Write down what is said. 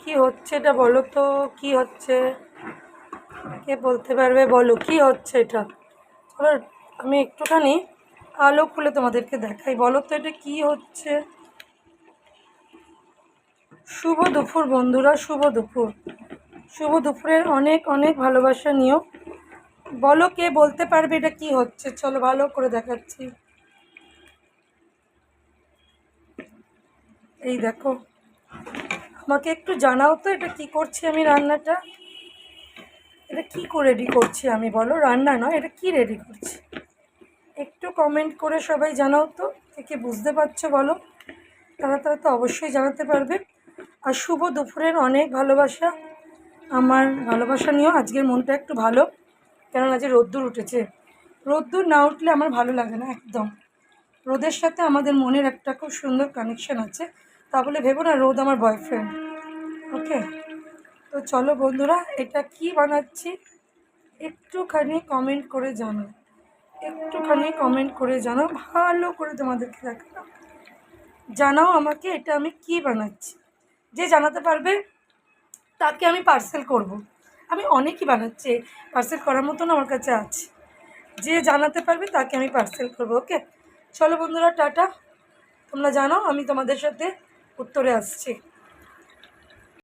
কি হচ্ছে এটা বলো তো, কি হচ্ছে? কে বলতে পারবে? বলো কি হচ্ছে এটা। চলো আমি একটুখানি আলো খুলে তোমাদেরকে দেখাই। বলো তো এটা কি হচ্ছে। শুভ দুপুর বন্ধুরা, শুভ দুপুর। শুভ দুপুরের অনেক অনেক ভালোবাসা নিও। বলো কে বলতে পারবে এটা কি হচ্ছে। চলো ভালো করে দেখাচ্ছি। এই দেখো, আমাকে একটু জানাও তো এটা কি করছি আমি রান্নাটা। এটা কি করে রেডি করছি আমি, বলো। রান্না নয়, এটা কি রেডি করছি একটু কমেন্ট করে সবাই জানাও তো। কে বুঝতে পারছো বলো। তারা তারা তো অবশ্যই জানাতে পারবে। আর শুভ দুপুরের অনেক ভালোবাসা। আমার ভালোবাসা নিয়েও আজকের মনটা একটু ভালো, কেননা আজ রোদ্দুর উঠেছে। রোদ্দুর না উঠলে আমার ভালো লাগে না একদম। রোদের সাথে আমাদের মনের একটা খুব সুন্দর কানেকশান আছে। তা বলে ভেবো না রোদ আমার বয়ফ্রেন্ড। ওকে, তো চলো বন্ধুরা, এটা কি বানাচ্ছি একটুখানি কমেন্ট করে জানো। একটুখানি কমেন্ট করে জানাও, ভালো করে তোমাদেরকে দেখাও। জানাও আমাকে এটা আমি কি বানাচ্ছি। যে জানাতে পারবে তাকে আমি পার্সেল করব। আমি অনেকই বানাচ্ছি, পার্সেল করার মতন আমার কাছে আছে। যে জানাতে পারবে তাকে আমি পার্সেল করবো। ওকে, চলো বন্ধুরা, টাটা। তোমরা জানাও, আমি তোমাদের সাথে উত্তরে আসছি।